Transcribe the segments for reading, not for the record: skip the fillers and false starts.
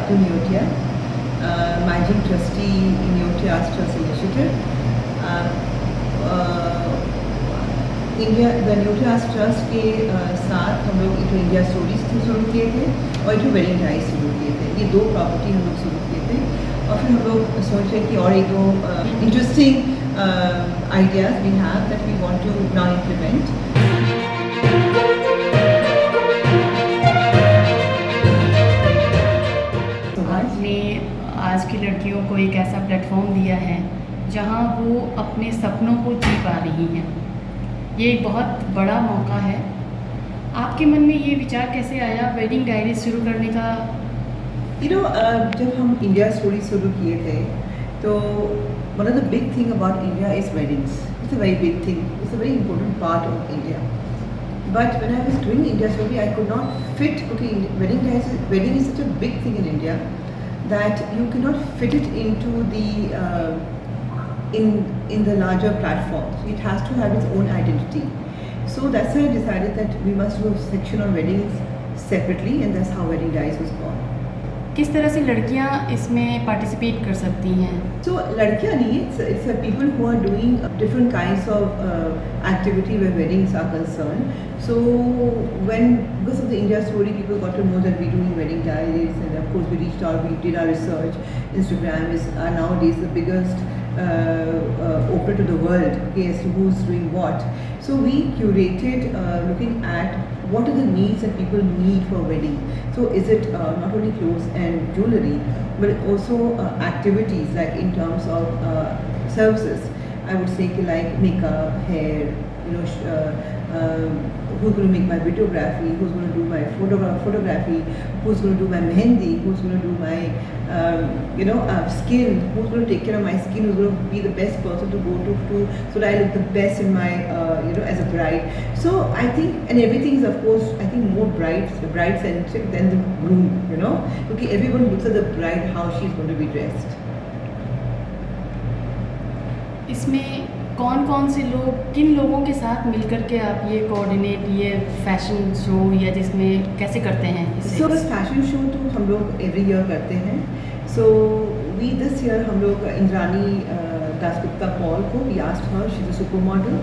to Neotia, managing trustee in Neotia's Trust Initiative. India the Neotia's trust के साथ हम लोग इटो इंडिया स्टोरीज शुरू किए थे और इटो वेडिंग डाइज शुरू किए थे। ये दो प्रॉपर्टी हम लोग शुरू किए थे और फिर हम लोग सोच रहे कि और एक दो interesting ideas we have that we want to now implement. आपने आज की लड़कियों को एक ऐसा प्लेटफॉर्म दिया है जहां वो अपने सपनों को जी पा रही हैं। ये एक बहुत बड़ा मौका है। आपके मन में ये विचार कैसे आया वेडिंग डायरीज शुरू करने का? जब हम इंडिया स्टोरी शुरू किए थे तो one of the big thing about India is weddings. It's a very big thing, it's a very important part of India. But when I was doing India story, I could not fit, okay, wedding is such a big thing in India that you cannot fit it into the in the larger platform. It has to have its own identity. So that's why I decided that we must do a section on weddings separately, and that's how Wedding Dice was born. किस तरह से लड़कियां इसमें participate कर सकती हैं? So लड़कियां नहीं, it's people who are doing different kinds of activity where weddings are concerned. So because of the India story, people got to know that we're doing wedding diaries, and of course we reached out, we did our research. Instagram is nowadays the biggest open to the world, okay, as to who's doing what. So we curated looking at what are the needs that people need for a wedding. So is it not only clothes and jewelry, but also activities like in terms of services. I would say like makeup, hair, who's going to make my videography, who's going to do my photography, who's going to do my mehendi, who's going to do my skin, who's going to take care of my skin, who's going to be the best person to go to so that I look the best in my as a bride. So I think, and everything is of course I think more bride centric than the groom. Okay, everyone looks at the bride, how she's going to be dressed. इसमें कौन से लोग, किन लोगों के साथ मिलकर के आप ये कोऑर्डिनेट, ये फैशन शो या जिसमें कैसे करते हैं? सो फैशन शो तो हम लोग एवरी ईयर करते हैं। सो दिस ईयर हम लोग इंद्रानी दासगुप्ता पॉल को, we asked her, she's a supermodel,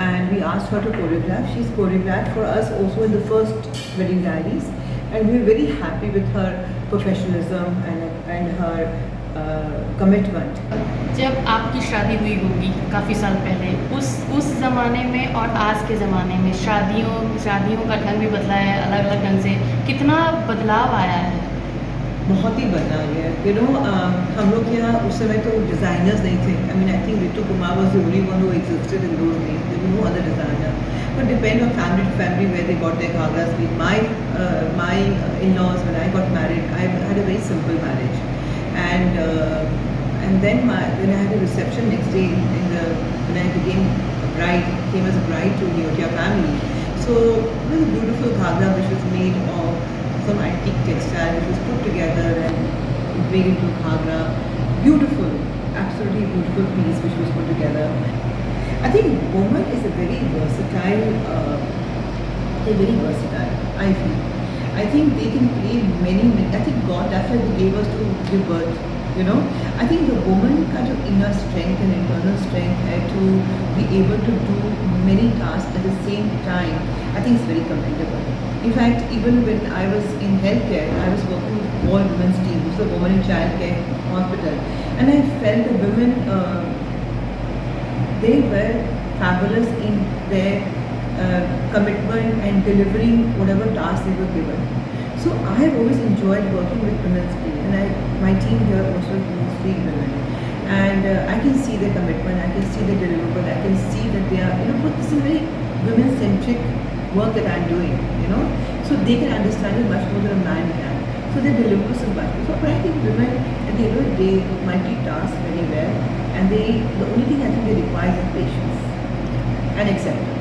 and we asked her to choreograph. She's choreographed for us also in the first Wedding Diaries, and we're very happy with her professionalism and her commitment. जब आपकी शादी हुई होगी काफ़ी साल पहले, उस ज़माने में और आज के ज़माने में शादियों का ढंग भी बदला है, अलग अलग ढंग से कितना बदलाव आया है? बहुत ही बदला है। हम लोग यहाँ उस समय तो डिज़ाइनर्स नहीं थे। I think Ritu Kumar was the only one who existed in those days. There was no other designer. But depend on family to family where they got their ghagras. My in-laws, when I got married, I had a very simple marriage, and then when I had a reception next day when I came as a bride to Neotia family. So it was a beautiful ghagra which was made of some antique textile, which was put together and made into ghagra. Beautiful, absolutely beautiful piece which was put together. I think woman is a very versatile, I feel. I think they can play many, I think God, that's why He gave us to give birth. I think the woman का जो inner strength and internal strength है to be able to do many tasks at the same time, I think it's very commendable. In fact, even when I was in healthcare, I was working with all women's team, which is a women in childcare hospital, and I felt the women, they were fabulous in their commitment and delivering whatever tasks they were given. So I have always enjoyed working with women's team, and my team here also includes 3 women, and I can see their commitment, I can see their deliverable, I can see that they are, but this is very women-centric work that I'm doing, so they can understand it much more than a man can. So they deliver so much. So but I think women at the end of the day multitask very well, and the only thing I think they require is patience and acceptance.